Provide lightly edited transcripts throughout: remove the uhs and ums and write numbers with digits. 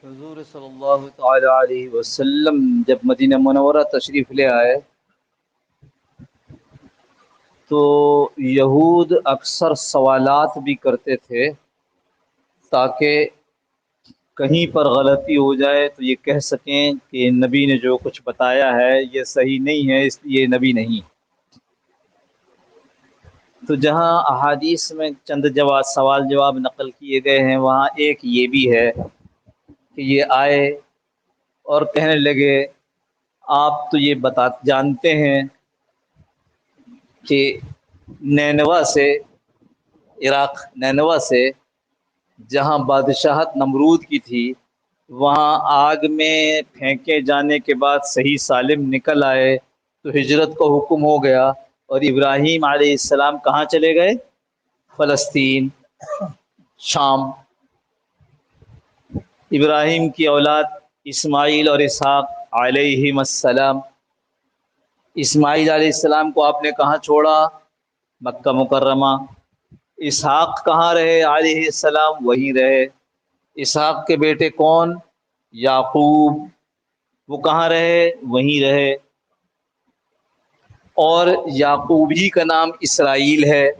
حضور صلی اللہ تعالی علیہ وسلم جب مدینہ منورہ تشریف لے آئے تو یہود اکثر سوالات بھی کرتے تھے تاکہ کہیں پر غلطی ہو جائے تو یہ کہہ سکیں کہ نبی نے جو کچھ بتایا ہے یہ صحیح نہیں ہے، اس لیے نبی نہیں۔ تو جہاں احادیث میں چند سوال جواب نقل کیے گئے ہیں، وہاں ایک یہ بھی ہے کہ یہ آئے اور کہنے لگے آپ تو یہ جانتے ہیں کہ نینوا سے، عراق نینوا سے جہاں بادشاہت نمرود کی تھی، وہاں آگ میں پھینکے جانے کے بعد صحیح سالم نکل آئے تو ہجرت کا حکم ہو گیا، اور ابراہیم علیہ السلام کہاں چلے گئے؟ فلسطین، شام۔ ابراہیم کی اولاد اسماعیل اور اسحاق علیہم السلام۔ اسماعیل علیہ السلام کو آپ نے کہاں چھوڑا؟ مکہ مکرمہ۔ اسحاق کہاں رہے علیہ السلام؟ وہیں رہے۔ اسحاق کے بیٹے کون؟ یعقوب، وہ کہاں رہے؟ وہیں رہے۔ اور یعقوب ہی کا نام اسرائیل ہے،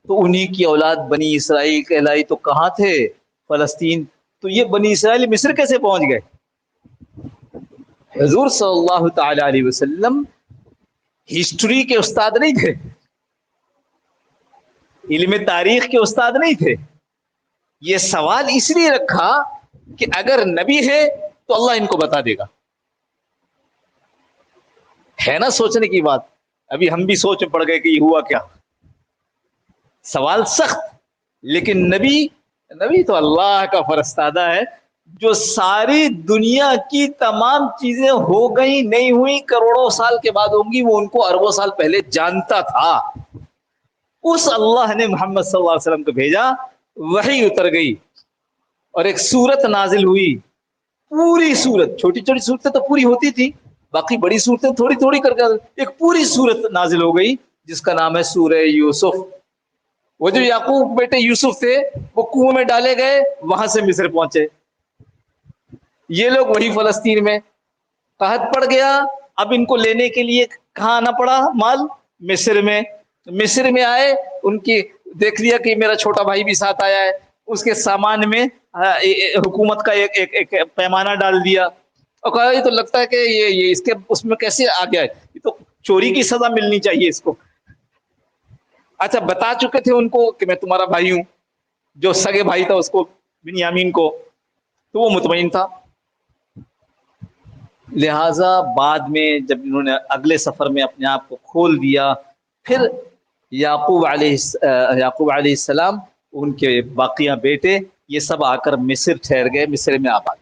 تو انہی کی اولاد بنی اسرائیل کہلائی، تو کہاں تھے؟ فلسطین۔ تو یہ بنی اسرائیل مصر کیسے پہنچ گئے؟ حضور صلی اللہ تعالی علیہ وسلم ہسٹری کے استاد نہیں تھے، علم تاریخ کے استاد نہیں تھے۔ یہ سوال اس لیے رکھا کہ اگر نبی ہے تو اللہ ان کو بتا دے گا۔ ہے نا سوچنے کی بات؟ ابھی ہم بھی سوچ میں پڑ گئے کہ یہ ہوا کیا۔ سوال سخت، لیکن نبی تو اللہ کا فرستادہ ہے، جو ساری دنیا کی تمام چیزیں ہو گئی نہیں ہوئی، کروڑوں سال کے بعد ہوں گی، وہ ان کو اربوں سال پہلے جانتا تھا۔ اس اللہ نے محمد صلی اللہ علیہ وسلم کو بھیجا، وحی اتر گئی اور ایک سورت نازل ہوئی، پوری سورت۔ چھوٹی چھوٹی صورتیں تو پوری ہوتی تھی، باقی بڑی صورتیں تھوڑی تھوڑی کر کے ایک پوری سورت نازل ہو گئی جس کا نام ہے سورہ یوسف۔ وہ جو یعقوب بیٹے یوسف تھے وہ کنویں میں ڈالے گئے، وہاں سے مصر پہنچے۔ یہ لوگ وہی فلسطین میں، قحط پڑ گیا، اب ان کو لینے کے لیے کہاں آنا پڑا؟ مال مصر میں۔ مصر میں آئے، ان کی دیکھ لیا کہ میرا چھوٹا بھائی بھی ساتھ آیا ہے، اس کے سامان میں حکومت کا ایک پیمانہ ڈال دیا اور کہا یہ تو لگتا ہے کہ یہ اس کے اس میں کیسے آ گیا ہے، یہ تو چوری کی سزا ملنی چاہیے اس کو۔ اچھا، بتا چکے تھے ان کو کہ میں تمہارا بھائی ہوں، جو سگے بھائی تھا اس کو، بنیامین کو، تو وہ مطمئن تھا۔ لہذا بعد میں جب انہوں نے اگلے سفر میں اپنے آپ کو کھول دیا، پھر یعقوب علیہ السلام، ان کے باقیہ بیٹے، یہ سب آ کر مصر ٹھہر گئے، مصر میں آباد۔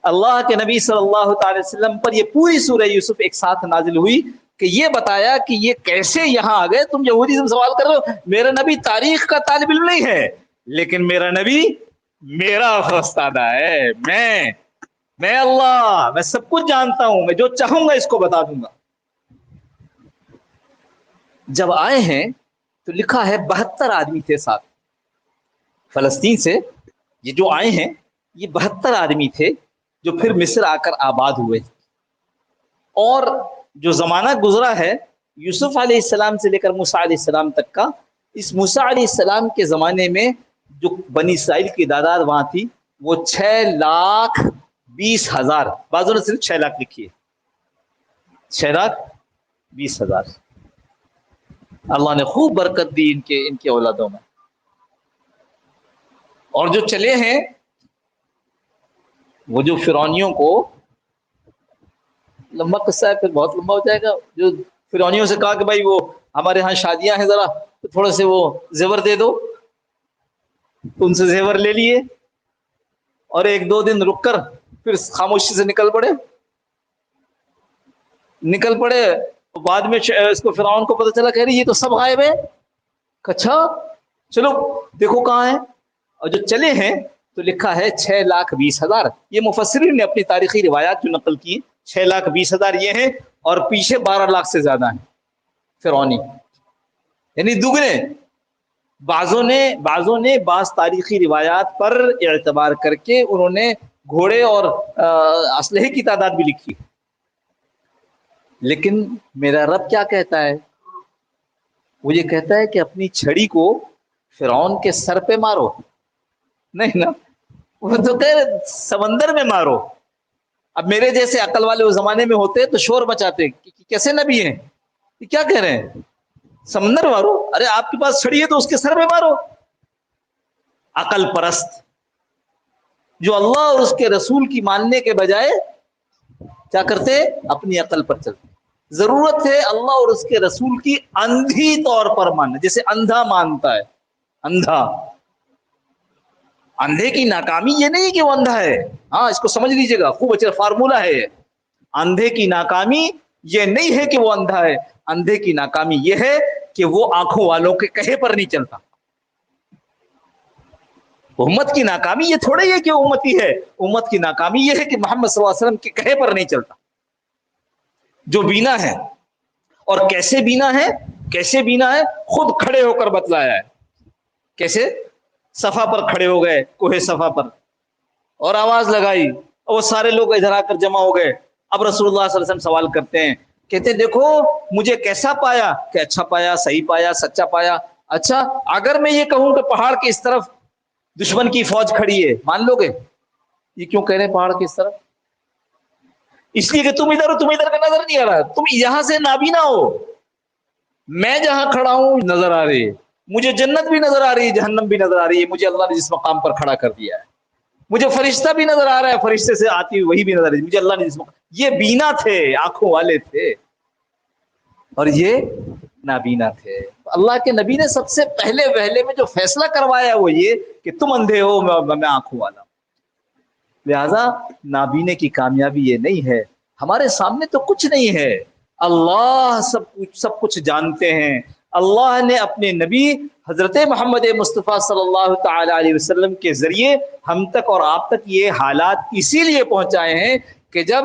اللہ کے نبی صلی اللہ تعالی وسلم پر یہ پوری سورہ یوسف ایک ساتھ نازل ہوئی کہ یہ بتایا کہ یہ کیسے یہاں آ گئے۔ تم یہودی سے سوال کر رہے ہو، میرا نبی تاریخ کا طالب علم نہیں ہے، لیکن میرا نبی میرا فرستادہ ہے۔ میں اللہ، میں سب کچھ جانتا ہوں، میں جو چاہوں گا اس کو بتا دوں گا۔ جب آئے ہیں تو لکھا ہے 72 آدمی تھے ساتھ، فلسطین سے یہ جو آئے ہیں یہ 72 آدمی تھے جو پھر مصر آ کر آباد ہوئے۔ اور جو زمانہ گزرا ہے یوسف علیہ السلام سے لے کر موسیٰ علیہ السلام تک کا، اس موسیٰ علیہ السلام کے زمانے میں جو بنی اسرائیل کی تعداد وہاں تھی وہ 6,20,000، بعضوں نے صرف 6 لاکھ لکھی ہے، 6,20,000۔ اللہ نے خوب برکت دی ان کے اولادوں میں۔ اور جو چلے ہیں وہ جو فرعونیوں کو، لمبا قصہ ہے، پھر بہت لمبا ہو جائے گا، جو فرعونیوں سے کہا کہ بھائی وہ ہمارے ہاں شادیاں ہیں، ذرا تو تھوڑے سے وہ زیور دے دو، تو ان سے زیور لے لیے اور 1-2 دن رک کر پھر خاموشی سے نکل پڑے۔ بعد میں اس کو فرعون کو پتہ چلا، کہہ رہی یہ تو سب غائب ہے۔ اچھا چلو دیکھو کہاں ہے۔ اور جو چلے ہیں تو لکھا ہے 6,20,000۔ یہ مفسرین نے اپنی تاریخی روایات جو نقل کی، 6,20,000 یہ ہیں، اور پیچھے 12 لاکھ سے زیادہ ہیں فرعونی، یعنی بعضوں نے بعض تاریخی روایات پر اعتبار کر کے انہوں نے گھوڑے اور اسلحے کی تعداد بھی لکھی، لیکن میرا رب کیا کہتا ہے؟ وہ یہ کہتا ہے کہ اپنی چھڑی کو فرعون کے سر پہ مارو، نہیں نا، وہ تو کہہ رہے سمندر میں مارو۔ اب میرے جیسے عقل والے اس زمانے میں ہوتے تو شور مچاتے کہ کیسے نبی ہیں، یہ کیا کہہ رہے ہیں، سمندر مارو؟ ارے آپ کے پاس چھڑی ہے تو اس کے سر پہ مارو۔ عقل پرست جو اللہ اور اس کے رسول کی ماننے کے بجائے کیا کرتے؟ اپنی عقل پر چلتے۔ ضرورت ہے اللہ اور اس کے رسول کی اندھی طور پر ماننا، جیسے اندھا مانتا ہے، اندھا۔ اندھے کی ناکامی یہ نہیں کہ وہ اندھا ہے، ہاں اس کو سمجھ لیجیے گا، خوب اچھا فارمولہ ہے یہ۔ اندھے کی ناکامی یہ نہیں ہے کہ وہ اندھا ہے، اندھے کی ناکامی یہ ہے کہ وہ آنکھوں والوں کے کہے پر نہیں چلتا۔ امت کی ناکامی یہ تھوڑا ہی ہے کہ امتی ہے، امت کی ناکامی یہ ہے کہ محمد صلی اللہ علیہ وسلم کے کہے پر نہیں چلتا۔ جو بینا ہے، اور کیسے بینا ہے، کیسے بینا ہے خود کھڑے ہو کر بتلایا ہے۔ کیسے؟ صفا پر کھڑے ہو گئے، کوہ صفا پر، اور آواز لگائی، اور وہ سارے لوگ ادھر آ کر جمع ہو گئے۔ اب رسول اللہ صلی اللہ علیہ وسلم سوال کرتے ہیں، کہتے دیکھو مجھے کیسا پایا؟ کہ اچھا پایا، صحیح پایا، سچا پایا۔ اچھا اگر میں یہ کہوں کہ پہاڑ کی اس طرف دشمن کی فوج کھڑی ہے، مان لو گے؟ یہ کیوں کہہ رہے ہیں پہاڑ کی اس طرف؟ اس لیے کہ تم ادھر ہو، تم ادھر کا نظر نہیں آ رہا، تم یہاں سے نابینا ہو۔ میں جہاں کھڑا ہوں نظر آ رہی ہے، مجھے جنت بھی نظر آ رہی ہے، جہنم بھی نظر آ رہی ہے، مجھے اللہ نے جس مقام پر کھڑا کر دیا ہے۔ مجھے فرشتہ بھی نظر آ رہا ہے، فرشتے سے آتی ہوئی وہی بھی نظر آ رہی ہے، مجھے اللہ نے جس مقام۔ یہ بینا تھے، آنکھوں والے تھے، اور یہ نابینا تھے۔ اللہ کے نبی نے سب سے پہلے میں جو فیصلہ کروایا وہ یہ کہ تم اندھے ہو، میں آنکھوں والا ہوں۔ لہذا نابینے کی کامیابی یہ نہیں ہے، ہمارے سامنے تو کچھ نہیں ہے، اللہ سب کچھ جانتے ہیں۔ اللہ نے اپنے نبی حضرت محمد مصطفیٰ صلی اللہ تعالی علیہ وسلم کے ذریعے ہم تک اور آپ تک یہ حالات اسی لیے پہنچائے ہیں کہ جب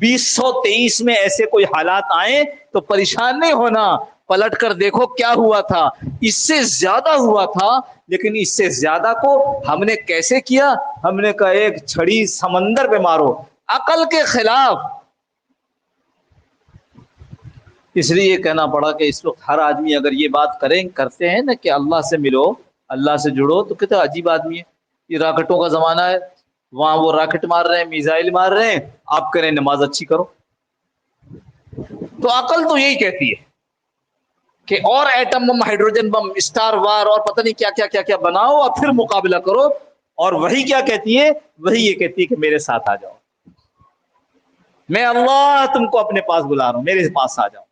2023 میں ایسے کوئی حالات آئیں تو پریشان نہیں ہونا، پلٹ کر دیکھو کیا ہوا تھا، اس سے زیادہ ہوا تھا، لیکن اس سے زیادہ کو ہم نے کیسے کیا؟ ہم نے کہا ایک چھڑی سمندر پہ مارو، عقل کے خلاف۔ اس لیے یہ کہنا پڑا کہ اس وقت ہر آدمی اگر یہ بات کرتے ہیں نا کہ اللہ سے ملو، اللہ سے جڑو، تو کتنا عجیب آدمی ہے۔ یہ راکٹوں کا زمانہ ہے، وہاں وہ راکٹ مار رہے ہیں، میزائل مار رہے ہیں، آپ کہہ رہے ہیں نماز اچھی کرو۔ تو عقل تو یہی کہتی ہے کہ اور ایٹم بم، ہائیڈروجن بم، اسٹار وار اور پتہ نہیں کیا کیا بناؤ اور پھر مقابلہ کرو۔ اور وہی کیا کہتی ہے؟ وہی یہ کہتی ہے کہ میرے ساتھ آ جاؤ، میں اللہ تم کو اپنے پاس بلا رہا ہوں، میرے پاس آ جاؤ۔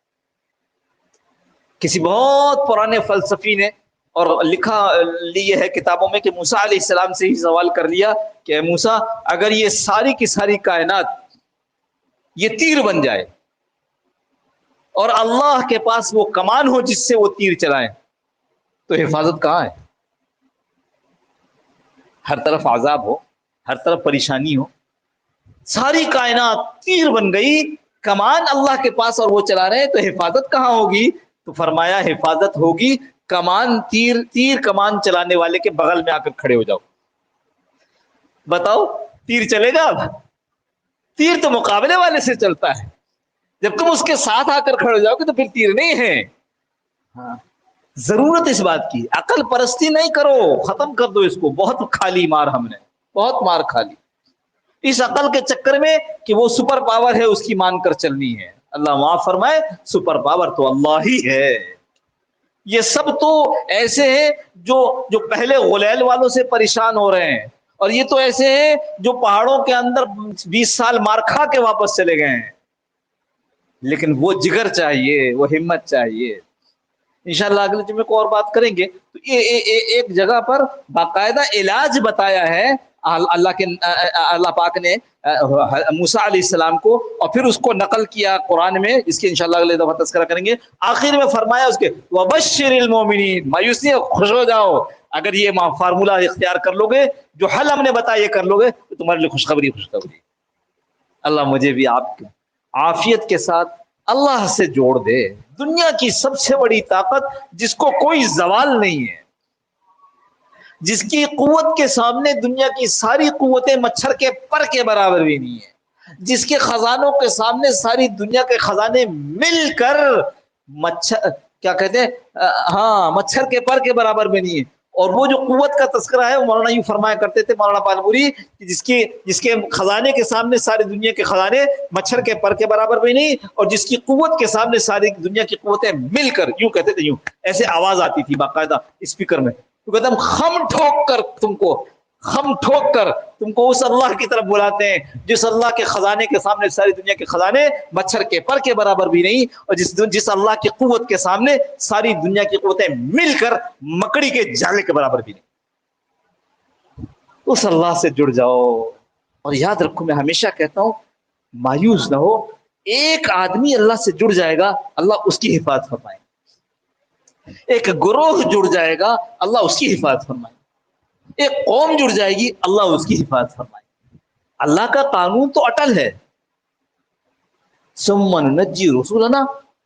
کسی بہت پرانے فلسفی نے اور لکھا لیے ہے کتابوں میں کہ موسیٰ علیہ السلام سے ہی سوال کر لیا کہ اے موسیٰ اگر یہ ساری کی ساری کائنات یہ تیر بن جائے اور اللہ کے پاس وہ کمان ہو جس سے وہ تیر چلائیں تو حفاظت کہاں ہے؟ ہر طرف عذاب ہو، ہر طرف پریشانی ہو، ساری کائنات تیر بن گئی، کمان اللہ کے پاس اور وہ چلا رہے ہیں، تو حفاظت کہاں ہوگی؟ تو فرمایا حفاظت ہوگی کمان، تیر کمان چلانے والے کے بغل میں آ کر کھڑے ہو جاؤ۔ بتاؤ تیر چلے گا؟ اب تیر تو مقابلے والے سے چلتا ہے، جب تم اس کے ساتھ آ کر کھڑے ہو جاؤ گے تو پھر تیر نہیں ہے۔ ہاں ضرورت اس بات کی، عقل پرستی نہیں کرو، ختم کر دو اس کو۔ بہت کھالی مار، ہم نے بہت مار کھا لی اس عقل کے چکر میں کہ وہ سپر پاور ہے، اس کی مان کر چلنی ہے۔ اللہ معاف فرمائے، سپر پاور تو اللہ ہی ہے۔ یہ سب تو ایسے ہیں جو پہلے غلیل والوں سے پریشان ہو رہے ہیں، اور یہ تو ایسے ہیں جو پہاڑوں کے اندر 20 سال مار کھا کے واپس چلے گئے ہیں۔ لیکن وہ جگر چاہیے، وہ ہمت چاہیے۔ انشاءاللہ اگلے جمعے کو اور بات کریں گے۔ تو یہ ایک جگہ پر باقاعدہ علاج بتایا ہے اللہ پاک نے موسیٰ علیہ السلام کو، اور پھر اس کو نقل کیا قرآن میں، جس کی انشاءاللہ اگلے دفعہ تذکرہ کریں گے۔ آخر میں فرمایا اس کے وَبَشِّرِ الْمُؤْمِنِينَ، مایوسی خوش ہو جاؤ اگر یہ فارمولہ اختیار کر لو گے، جو حل ہم نے بتایا یہ کر لو گے تو تمہارے لیے خوشخبری۔ اللہ مجھے بھی آپ کو عافیت کے ساتھ اللہ سے جوڑ دے۔ دنیا کی سب سے بڑی طاقت جس کو کوئی زوال نہیں ہے، جس کی قوت کے سامنے دنیا کی ساری قوتیں مچھر کے پر کے برابر بھی نہیں ہے، جس کے خزانوں کے سامنے ساری دنیا کے خزانے مل کر مچھر کیا کہتے ہیں ہاں مچھر کے پر کے برابر بھی نہیں ہے۔ اور وہ جو قوت کا تذکرہ ہے وہ مولانا یوں فرمایا کرتے تھے مولانا پالپوری کہ جس کے خزانے کے سامنے ساری دنیا کے خزانے مچھر کے پر کے برابر بھی نہیں، اور جس کی قوت کے سامنے ساری دنیا کی قوتیں مل کر، یوں کہتے تھے، یوں ایسے آواز آتی تھی باقاعدہ اسپیکر میں، تو کہتا ہم خم ٹھوک کر تم کو اس اللہ کی طرف بلاتے ہیں جس اللہ کے خزانے کے سامنے ساری دنیا کے خزانے مچھر کے پر کے برابر بھی نہیں، اور جس اللہ کی قوت کے سامنے ساری دنیا کی قوتیں مل کر مکڑی کے جالے کے برابر بھی نہیں۔ اس اللہ سے جڑ جاؤ، اور یاد رکھو میں ہمیشہ کہتا ہوں مایوس نہ ہو، ایک آدمی اللہ سے جڑ جائے گا اللہ اس کی حفاظت فرمائے، ایک گروہ جڑ جائے گا اللہ اس کی حفاظت فرمائے، ایک قوم جڑ جائے گی اللہ اس کی حفاظت فرمائے۔ اللہ کا قانون تو اٹل ہے، ثم ننجی رسولنا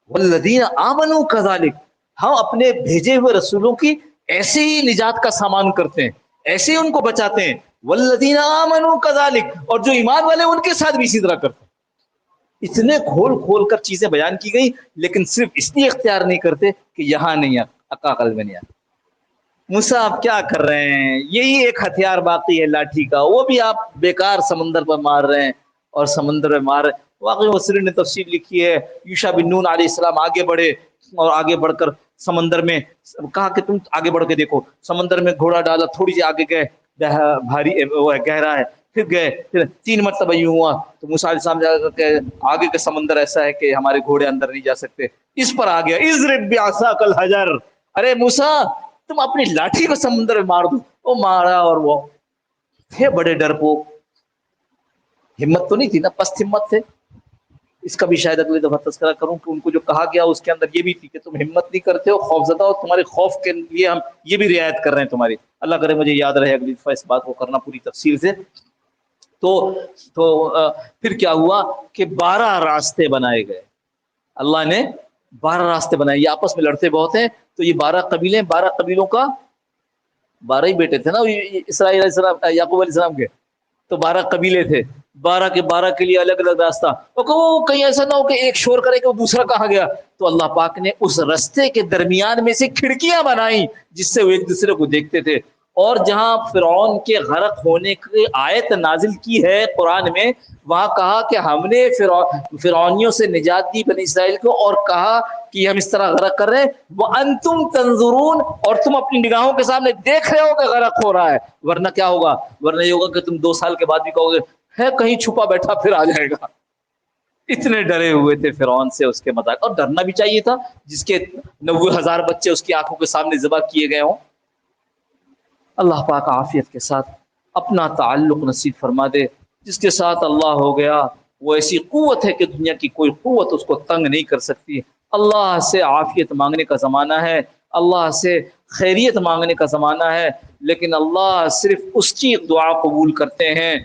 والذین آمنوا کذالک، ہم اپنے بھیجے ہوئے رسولوں کی ایسے ہی نجات کا سامان کرتے ہیں، ایسے ہی ان کو بچاتے ہیں، والذین آمنوا کذالک، اور جو ایمان والے ان کے ساتھ بھی اسی طرح کرتے ہیں۔ اتنے کھول کھول کر چیزیں بیان کی گئی، لیکن صرف اس لیے اختیار نہیں کرتے کہ یہاں نہیں عقل میں نہیں آتا۔ موسیٰ آپ کیا کر رہے ہیں، یہی ایک ہتھیار باقی ہے لاٹھی کا، وہ بھی آپ بیکار سمندر پر مار رہے ہیں، اور سمندر میں مار رہے ہیں۔ واقعی مفسرین نے تفسیر لکھی ہے، یوشع بن نون علیہ السلام آگے بڑھے، اور آگے بڑھ کر سمندر میں کہا کہ تم آگے بڑھ کے دیکھو، سمندر میں گھوڑا ڈالا، تھوڑی سی آگے گئے، بھاری وہ ہے گہرا ہے، پھر گئے، پھر 3 مرتبہ یوں ہوا تو موسیٰ علیہ السلام جا کہ آگے کا سمندر ایسا ہے کہ ہمارے گھوڑے اندر نہیں جا سکتے، اس پر آ گیا اضرب بعصاک الحجر، ارے موسیٰ تم اپنی لاٹھی کو سمندر میں مار دو، وہ مارا، اور وہ تھے بڑے ڈرپوک، ہمت تو نہیں تھی نا، پست ہمت تھے۔ اس کا بھی شاید اگلی دفعہ تذکرہ کروں کہ ان کو جو کہا گیا اس کے اندر یہ بھی تھی کہ تم ہمت نہیں کرتے ہو، خوف زدہ ہو، تمہارے خوف کے لیے ہم یہ بھی رعایت کر رہے ہیں تمہاری، اللہ کرے مجھے یاد رہے اگلی دفعہ اس بات کو کرنا پوری تفصیل سے۔ تو پھر کیا ہوا کہ 12 راستے بنائے گئے، اللہ نے 12 راستے بنائے، یہ آپس میں لڑتے بہت ہیں، تو یہ 12 قبیلے، 12 قبیلوں کا 12 ہی بیٹے تھے نا اسرائیل علیہ السلام یعقوب علیہ السلام کے، تو 12 قبیلے تھے، 12 کے 12 کے لیے الگ الگ راستہ، وہ کہیں ایسا نہ ہو کہ ایک شور کرے کہ وہ دوسرا کہاں گیا، تو اللہ پاک نے اس رستے کے درمیان میں سے کھڑکیاں بنائیں جس سے وہ ایک دوسرے کو دیکھتے تھے، اور جہاں فرعون کے غرق ہونے کی آیت نازل کی ہے قرآن میں، وہاں کہا کہ ہم نے فرعونیوں سے نجات دی بنی اسرائیل کو، اور کہا کہ ہم اس طرح غرق کر رہے ہیں وَأَنْتُمْ تَنْظُرُونَ، اور تم اپنی نگاہوں کے سامنے دیکھ رہے ہو کہ غرق ہو رہا ہے، ورنہ کیا ہوگا، ورنہ یہ ہوگا کہ تم 2 سال کے بعد بھی کہو گے ہے کہیں چھپا بیٹھا پھر آ جائے گا۔ اتنے ڈرے ہوئے تھے فرعون سے، اس کے مذاق، اور ڈرنا بھی چاہیے تھا جس کے 90,000 بچے اس کی آنکھوں کے سامنے ذبح کیے گئے ہوں۔ اللہ پاک عافیت کے ساتھ اپنا تعلق نصیب فرما دے، جس کے ساتھ اللہ ہو گیا وہ ایسی قوت ہے کہ دنیا کی کوئی قوت اس کو تنگ نہیں کر سکتی۔ اللہ سے عافیت مانگنے کا زمانہ ہے، اللہ سے خیریت مانگنے کا زمانہ ہے، لیکن اللہ صرف اس کی دعا قبول کرتے ہیں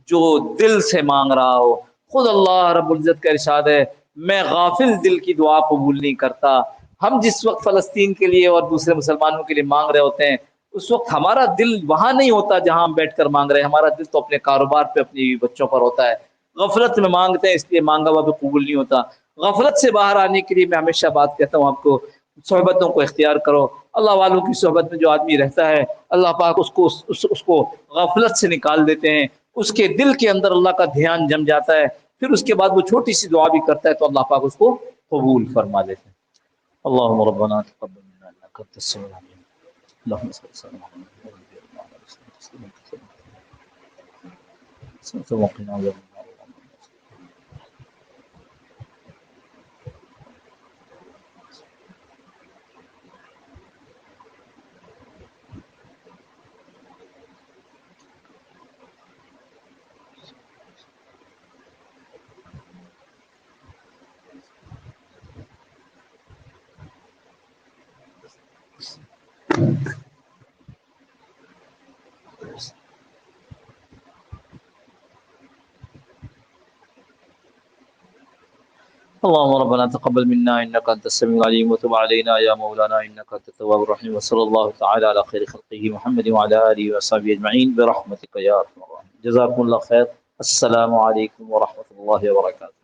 جو دل سے مانگ رہا ہو۔ خود اللہ رب العزت کا ارشاد ہے میں غافل دل کی دعا قبول نہیں کرتا۔ ہم جس وقت فلسطین کے لیے اور دوسرے مسلمانوں کے لیے مانگ رہے ہوتے ہیں، اس وقت ہمارا دل وہاں نہیں ہوتا جہاں ہم بیٹھ کر مانگ رہے ہیں، ہمارا دل تو اپنے کاروبار پہ، اپنی بچوں پر ہوتا ہے۔ غفلت میں مانگتے ہیں، اس لیے مانگا ہوا بھی قبول نہیں ہوتا۔ غفلت سے باہر آنے کے لیے میں ہمیشہ بات کہتا ہوں آپ کو، صحبتوں کو اختیار کرو۔ اللہ والوں کی صحبت میں جو آدمی رہتا ہے، اللہ پاک اس کو غفلت سے نکال دیتے ہیں، اس کے دل کے اندر اللہ کا دھیان جم جاتا ہے، پھر اس کے بعد وہ چھوٹی سی دعا بھی کرتا ہے تو اللہ پاک اس کو قبول فرما دیتے ہیں۔ اللہم ربنا تقبل منا انک انت السمیع العلیم، اللہم صل علی محمد وقنا عذاب النار۔ اللهم ربنا تقبل منا انك انت السميع العليم وتب علينا يا مولانا انك انت التواب الرحيم وصلى الله تعالى على خير خلقه محمد وعلى اله وصحبه اجمعين برحمتك يا ارحم الراحمين. جزاكم الله خير. السلام عليكم ورحمة الله وبركاته.